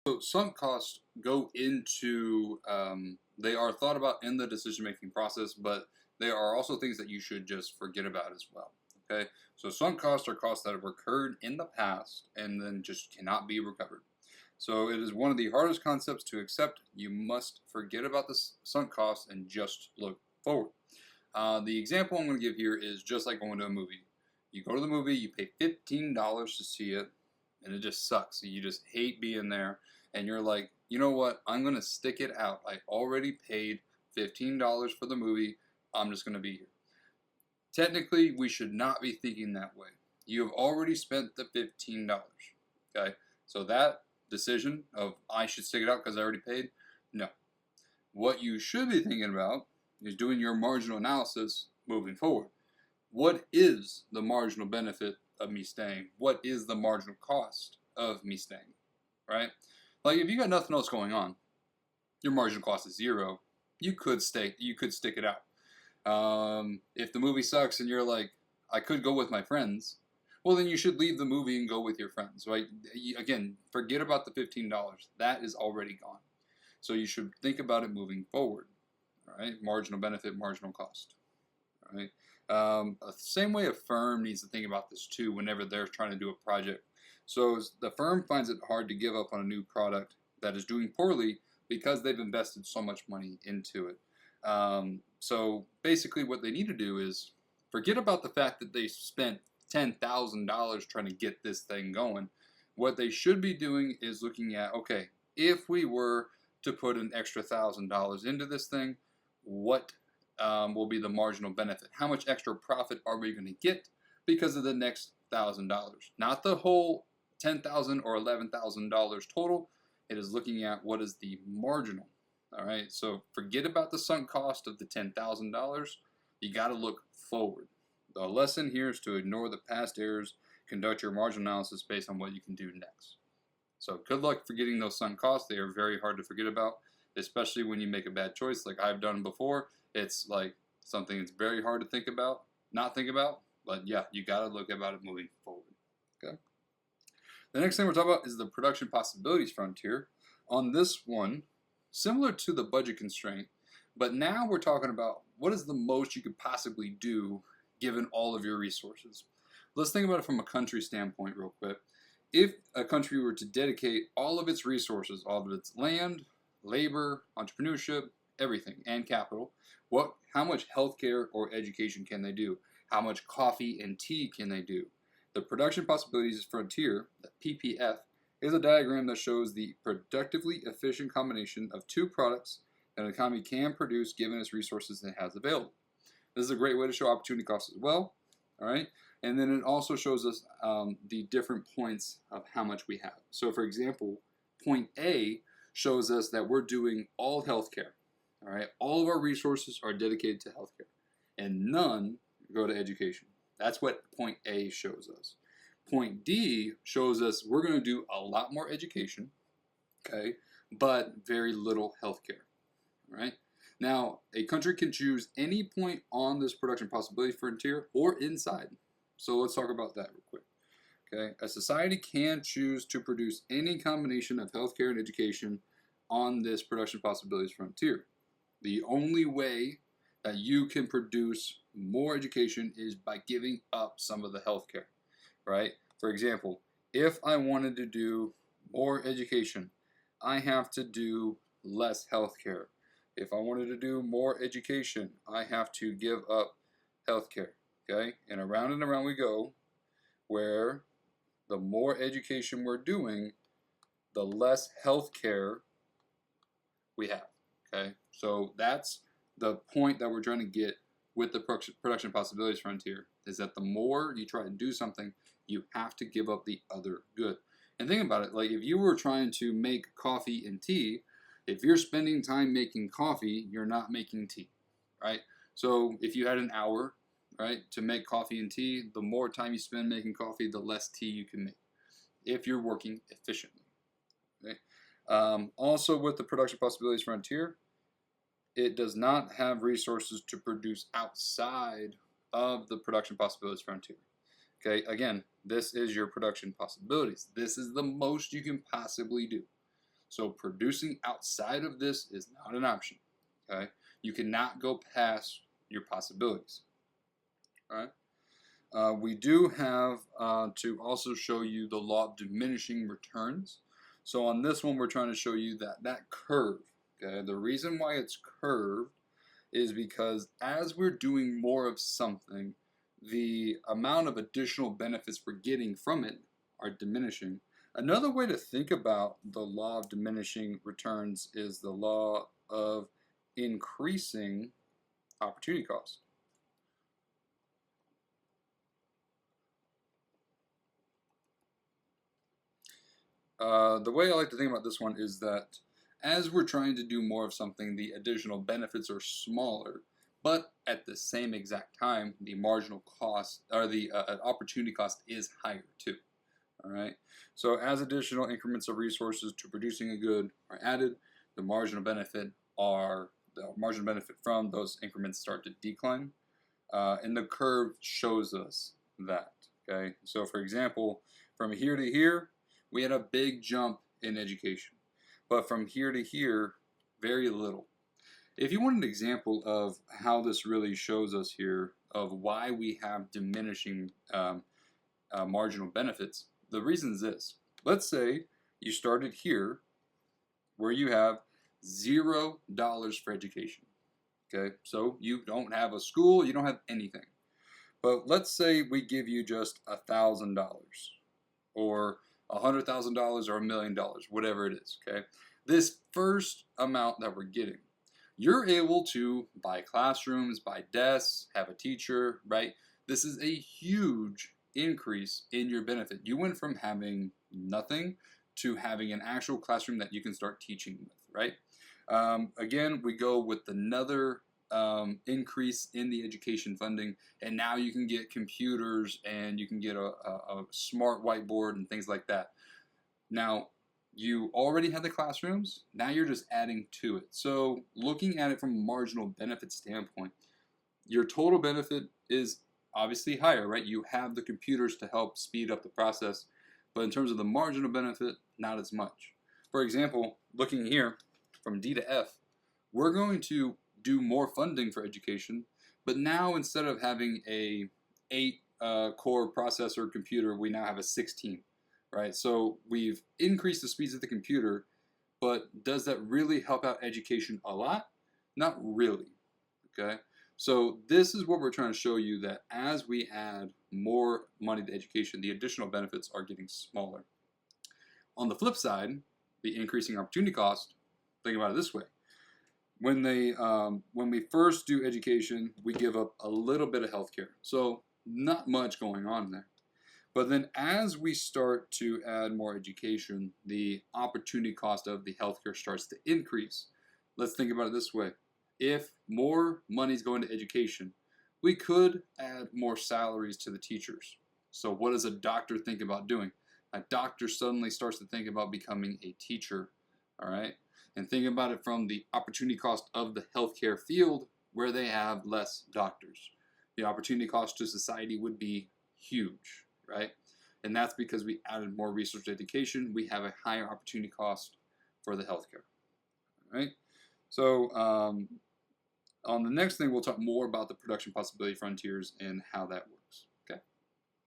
So sunk costs go into, they are thought about in the decision-making process, but they are also things that you should just forget about as well. Okay, so sunk costs are costs that have occurred in the past and then just cannot be recovered. So it is one of the hardest concepts to accept. You must forget about the sunk costs and just look forward. The example I'm going to give here is just like going to a movie. You go to the movie, you pay $15 to see it, and it just sucks. You just hate being there, and you're like, you know what? I'm going to stick it out. I already paid $15 for the movie. I'm just going to be here. Technically, we should not be thinking that way. You have already spent the $15. Okay? So that decision of I should stick it out because I already paid, no. What you should be thinking about is doing your marginal analysis moving forward. What is the marginal benefit of me staying? What is the marginal cost of me staying? Right? Like if you got nothing else going on, your marginal cost is zero. You could stay. You could stick it out. If the movie sucks and you're like, I could go with my friends, well then you should leave the movie and go with your friends. Right? Again, forget about the $15. That is already gone. So you should think about it moving forward. All right, marginal benefit, marginal cost. All right. Same way a firm needs to think about this too whenever they're trying to do a project. So the firm finds it hard to give up on a new product that is doing poorly because they've invested so much money into it. So basically what they need to do is forget about the fact that they spent $10,000 trying to get this thing going. What they should be doing is looking at, okay, if we were to put an extra $1,000 into this thing, what will be the marginal benefit? How much extra profit are we going to get because of the next $1,000? Not the whole $10,000 or $11,000 total. It is looking at what is the marginal. All right, so forget about the sunk cost of the $10,000. You got to look forward. The lesson here is to ignore the past errors, conduct your marginal analysis based on what you can do next. So good luck forgetting those sunk costs. They are very hard to forget about, especially when you make a bad choice like I've done before. It's like something that's very hard to think about, not think about, but yeah, you got to look about it moving forward. Okay. The next thing we're talking about is the production possibilities frontier. On this one, similar to the budget constraint, but now we're talking about what is the most you could possibly do given all of your resources. Let's think about it from a country standpoint real quick. If a country were to dedicate all of its resources, all of its land, labor, entrepreneurship, everything, and capital, how much healthcare or education can they do? How much coffee and tea can they do? The production possibilities frontier, the PPF, is a diagram that shows the productively efficient combination of two products that an economy can produce given its resources it has available. This is a great way to show opportunity costs as well. All right, and then it also shows us the different points of how much we have. So for example, point A shows us that we're doing all healthcare. All right, all of our resources are dedicated to healthcare, and none go to education. That's what point A shows us. Point D shows us we're going to do a lot more education, okay, but very little healthcare. All right. Now, a country can choose any point on this production possibility frontier or inside. So let's talk about that real quick. Okay, a society can choose to produce any combination of healthcare and education on this production possibilities frontier. The only way that you can produce more education is by giving up some of the healthcare, right? For example, if I wanted to do more education, I have to do less healthcare. If I wanted to do more education, I have to give up healthcare, okay? And around we go, where the more education we're doing, the less healthcare we have, okay? So that's the point that we're trying to get with the production possibilities frontier, is that the more you try to do something, you have to give up the other good. And think about it, like if you were trying to make coffee and tea, if you're spending time making coffee, you're not making tea, right? So if you had an hour, right, to make coffee and tea, the more time you spend making coffee, the less tea you can make if you're working efficiently. Okay? Also with the production possibilities frontier, it does not have resources to produce outside of the production possibilities frontier. Okay, again, this is your production possibilities. This is the most you can possibly do. So producing outside of this is not an option. Okay, you cannot go past your possibilities. All right. We do have to also show you the law of diminishing returns. So on this one, we're trying to show you that that curve, okay, the reason why it's curved is because as we're doing more of something, the amount of additional benefits we're getting from it are diminishing. Another way to think about the law of diminishing returns is the law of increasing opportunity cost. The way I like to think about this one is that as we're trying to do more of something, the additional benefits are smaller, but at the same exact time, the marginal cost or the opportunity cost is higher too. All right. So as additional increments of resources to producing a good are added, the marginal benefit from those increments start to decline, and the curve shows us that. Okay. So for example, from here to here, we had a big jump in education, but from here to here, very little. If you want an example of how this really shows us here of why we have diminishing marginal benefits, the reason is this. Let's say you started here where you have $0 for education. Okay, so you don't have a school, you don't have anything. But let's say we give you just $1,000 or $100,000 or $1 million, whatever it is, okay? This first amount that we're getting, you're able to buy classrooms, buy desks, have a teacher, right? This is a huge increase in your benefit. You went from having nothing to having an actual classroom that you can start teaching with, right? Again, we go with another increase in the education funding, and now you can get computers and you can get a smart whiteboard and things like that. Now, you already have the classrooms, now you're just adding to it. So looking at it from a marginal benefit standpoint, your total benefit is obviously higher, right? You have the computers to help speed up the process, but in terms of the marginal benefit, not as much. For example, looking here from D to F, we're going to do more funding for education, but now instead of having a 8 core processor computer, we now have a 16, right? So we've increased the speeds of the computer, but does that really help out education a lot? Not really, okay? So this is what we're trying to show you, that as we add more money to education, the additional benefits are getting smaller. On the flip side, the increasing opportunity cost, think about it this way. When we first do education, we give up a little bit of healthcare. So not much going on there. But then as we start to add more education, the opportunity cost of the healthcare starts to increase. Let's think about it this way. If more money is going to education, we could add more salaries to the teachers. So what does a doctor think about doing? A doctor suddenly starts to think about becoming a teacher, all right? And think about it from the opportunity cost of the healthcare field, where they have less doctors. The opportunity cost to society would be huge, right? And that's because we added more research to education. We have a higher opportunity cost for the healthcare, right? So on the next thing, we'll talk more about the production possibility frontiers and how that works.